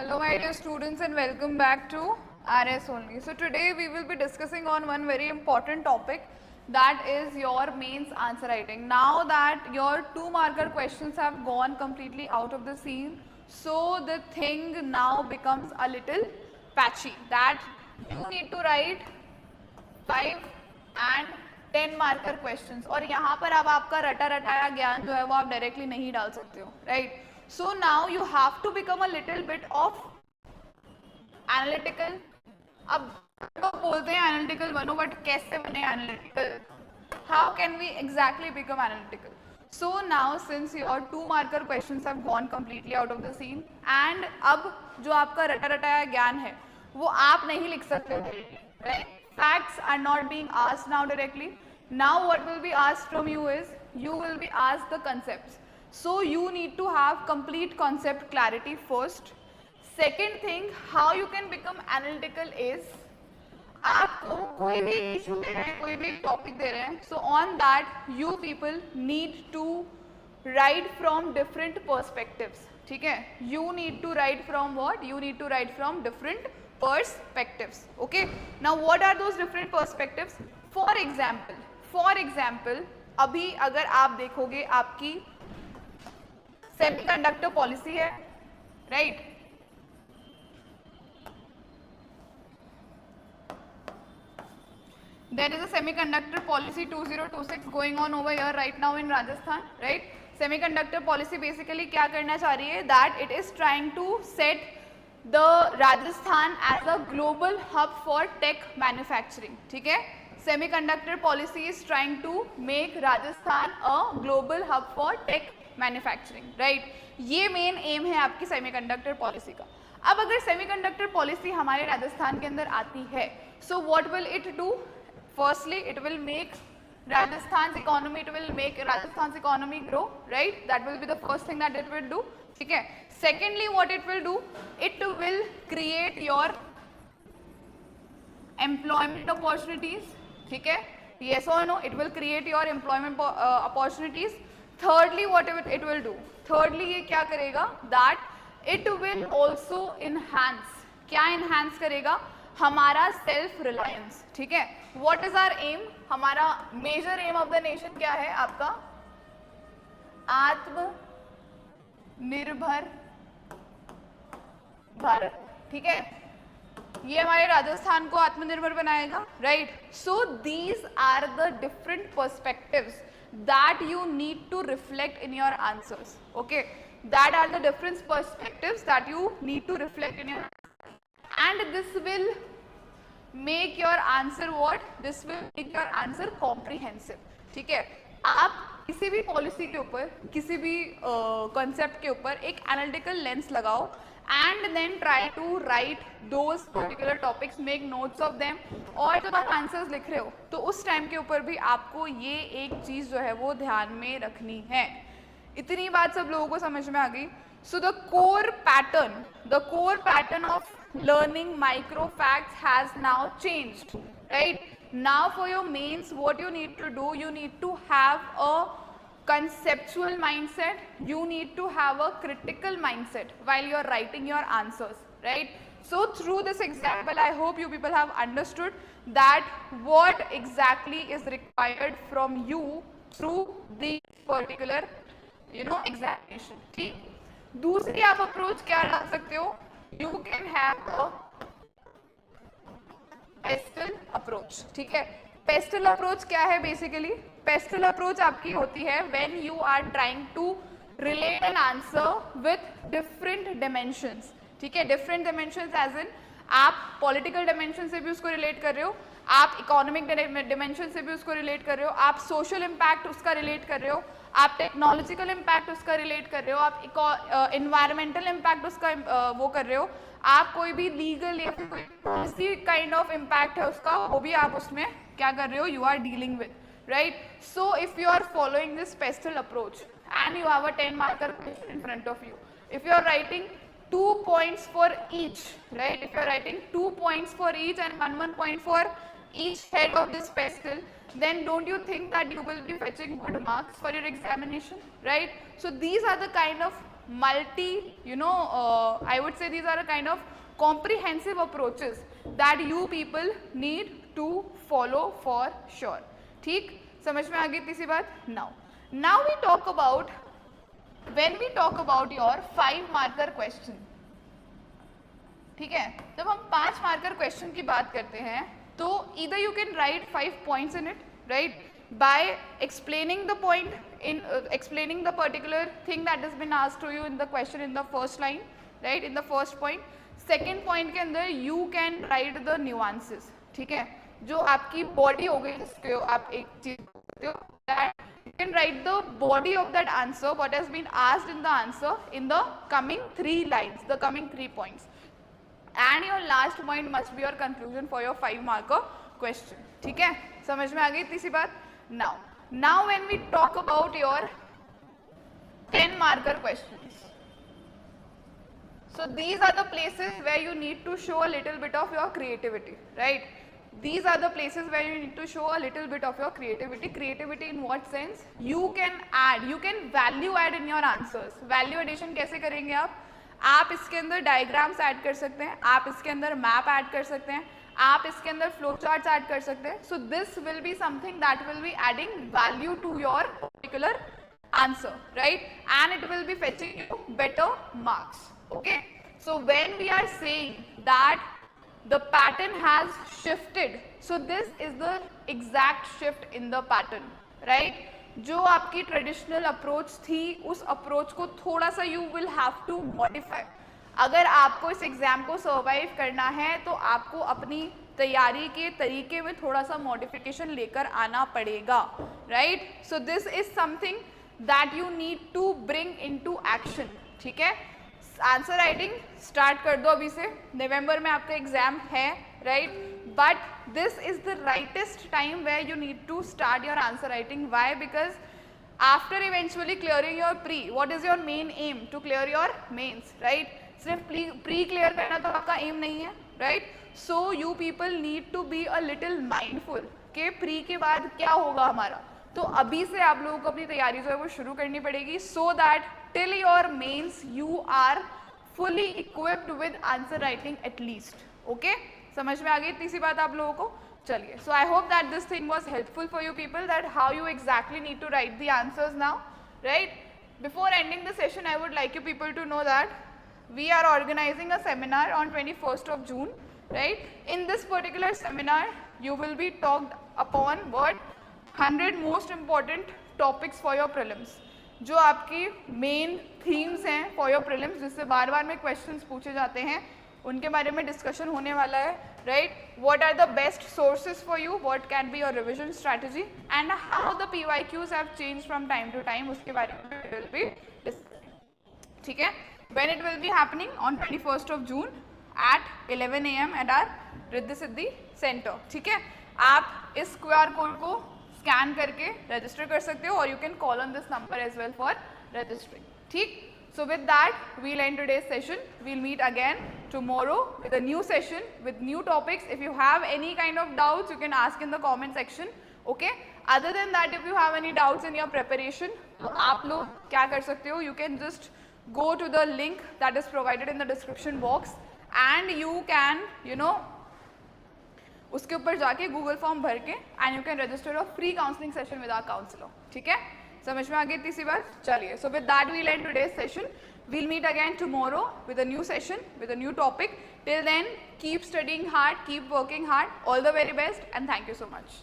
Hello my dear students and welcome back to RS only. So today we will be discussing on one very important topic, that is your mains answer writing. Now that your 2 marker questions have gone completely out of the scene, so the thing now becomes a little patchy, that you need to write 5 and 10 marker questions. और यहाँ पर अब आपका रटा रटाया ज्ञान जो है वो आप डायरेक्टली नहीं डाल सकते हो, right? So now you have to become a little bit of analytical. अब लोग बोलते हैं एनालिटिकल बनो, बट कैसे बने analytical? How can we exactly become analytical? So now since your 2 marker questions have gone completely out of the scene and अब जो आपका रटा रटाया ज्ञान है वो आप नहीं लिख सकते, right? Facts are not being asked now directly. Now what will be asked from you is, you will be asked the concepts. So you need to have complete concept clarity first. Second thing, how you can become analytical is, आपको कोई भी issue दे रहे हैं, कोई भी topic दे रहे हैं, so on that you people need to write from different perspectives. ठीक है? You need to write from what? You need to write from different perspectives. Okay? Now what are those different perspectives? For example, अभी अगर आप देखोगे आपकी semiconductor policy है, right? There is a semiconductor policy 2026 going on over here right now in Rajasthan, right? Semiconductor policy basically क्या करना चाह रही है? That it is trying to set the Rajasthan as a global hub for tech manufacturing. ठीक है? Semiconductor policy is trying to make Rajasthan a global hub for tech manufacturing, right? ये main M है आपकी semiconductor policy का. अब अगर semiconductor policy हमारे राजस्थान के अंदर आती है, so what will it do? Firstly, it will make Rajasthan's economy grow, right? That will be the first thing that it will do. ठीक है? Secondly, what it will do? It will create your employment opportunities. ठीक है? Yes or no? It will create your employment opportunities. Thirdly, what it will do? Thirdly, ये क्या करेगा? That it will also enhance. क्या enhance करेगा? हमारा self reliance. ठीक है? What is our aim? हमारा major aim of the nation क्या है आपका? आत्मनिर्भर भारत. ठीक है? ये हमारे राजस्थान को आत्मनिर्भर बनाएगा, right? So these are the different perspectives that you need to reflect in your answers. Okay, that are the different perspectives that you need to reflect in your, and this will make your answer what? This will make your answer comprehensive. ठीक है? आप किसी भी policy के ऊपर, किसी भी concept के ऊपर एक एनालिटिकल लेंस लगाओ and then try to write those particular topics, make notes of them. और जब आप आंसर्स लिख रहे हो तो उस टाइम के ऊपर भी आपको ये एक चीज़ जो है वो ध्यान में रखनी है. इतनी बात सब लोगों को समझ में आ गई? So the core pattern of learning micro facts has now changed, right? Now for your mains, what you need to do, you need to have a conceptual mindset, you need to have a critical mindset while you are writing your answers, right? So through this example, I hope you people have understood that what exactly is required from you through the particular examination. ठीक? दूसरी आप approach क्या डाल सकते हो? You can have a pestle approach. ठीक है? Pastel approach क्या है? बेसिकली पेस्टल अप्रोच आपकी होती है when you are trying to relate an answer with different dimensions. ठीक है? डिफरेंट डिमेंशंस एज इन आप पॉलिटिकल डिमेंशन से भी उसको रिलेट कर रहे हो, आप इकोनॉमिक डिमेंशन से भी उसको रिलेट कर रहे हो, आप सोशल इम्पैक्ट उसका रिलेट कर रहे हो, आप टेक्नोलॉजिकल इम्पैक्ट उसका रिलेट कर रहे हो, आप इन्वायरमेंटल इम्पैक्ट उसका वो कर रहे हो, आप कोई भी लीगल या फिर कोई पॉलिसी काइंड ऑफ इम्पैक्ट है उसका, वो भी आप उसमें क्या कर रहे हो? You are dealing with, right? So if you are following this pestle approach and you have a 10-marker question in front of you, if you are writing 2 points for each, right? If you are writing 2 points for each and 1 point for each head of this pestle, then don't you think that you will be fetching good marks for your examination, right? So these are the kind of multi, I would say these are a kind of comprehensive approaches that you people need to follow for sure. ठीक, समझ में आ गई तीसरी बात. Now we talk about, when we talk about your 5 marker question, ठीक है, जब हम 5 मार्कर क्वेश्चन की बात करते हैं तो either you can write 5 points in it, right, by explaining the point in explaining the particular thing that has been asked to you in the question in the first line, right, in the first point. second point के अंदर you can write the nuances, ठीक है, जो आपकी body हो गई जिसको आप एक चीज बोलते हो, that you can write the body of that answer, what has been asked in the answer in the coming 3 lines, the coming 3 points. And your last point must be your conclusion for your 5 marker question. ठीक है, समझ में आ गई तीसरी बात. Now when we talk about your 10 marker questions, so these are the places where you need to show a little bit of your creativity, right? These are the places where you need to show a little bit of your creativity. Creativity in what sense? You can add, you can value add in your answers. Value addition कैसे करेंगे आप इसके अंदर diagrams add कर सकते हैं, आप इसके अंदर मैप ऐड कर सकते हैं, आप इसके अंदर फ्लो चार्ट्स ऐड कर सकते हैं. So this will be something that will be adding value to your particular answer, right, and it will be fetching you better marks. Okay, so when we are saying that the pattern has shifted, so this is the exact shift in the pattern, right? जो आपकी traditional approach थी उस approach को थोड़ा सा you will have to modify. अगर आपको इस एग्जाम को सर्वाइव करना है तो आपको अपनी तैयारी के तरीके में थोड़ा सा मॉडिफिकेशन लेकर आना पड़ेगा, right? So this is something that you need to bring into action. ठीक है, आंसर राइटिंग स्टार्ट कर दो अभी से. नवंबर में आपका एग्जाम है, right? But this is the rightest time where you need to start your answer writing. Why? Because after eventually clearing your pre, what is your main aim? To clear your mains, right? सिर्फ pre clear करना तो आपका aim नहीं है, right? So you people need to be a little mindful कि pre के बाद क्या होगा हमारा. तो अभी से आप लोगों को अपनी तैयारी जो है वो शुरू करनी पड़ेगी, so that till your mains you are fully equipped with answer writing at least. Okay, समझ में आ गई तीसरी बात आप लोगों को? चलिए, so I hope that this thing was helpful for you people, that how you exactly need to write the answers now, right? Before ending the session I would like you people to know that we are organizing a seminar on 21st of June, right? In this particular seminar you will be talked upon what 100 most important topics for your prelims. जो आपकी main themes हैं for your prelims, जिससे बार बार में questions पूछे जाते हैं, उनके बारे में डिस्कशन होने वाला है, right? What are the best sources for you, what can be your revision strategy, and how the PYQs have change from time to time, उसके बारे में विल बी डिस्कस. ठीक है, when it will be happening on 21st of June at 11 AM at our Riddhi Siddhi centre. ठीक है, आप इस QR code को स्कैन करके रजिस्टर कर सकते हो, और you can call on this number as well for registering. ठीक, so with that we'll end today's session. We'll meet again tomorrow with a new session with new topics. If you have any kind of doubts you can ask in the comment section. Okay, other than that if you have any doubts in your preparation, तो आप लोग क्या कर सकते हो, you can just go to the link that is provided in the description box and you can, you know, उसके ऊपर जाके गूगल फॉर्म भर के and you can register a free counseling session with our counselor. ठीक है, समझ में आ गई तीसरी बात? चलिए, so with that we'll end today's session. We'll meet again tomorrow with a new session with a new topic. Till then, keep studying hard, keep working hard. All the very best and thank you so much.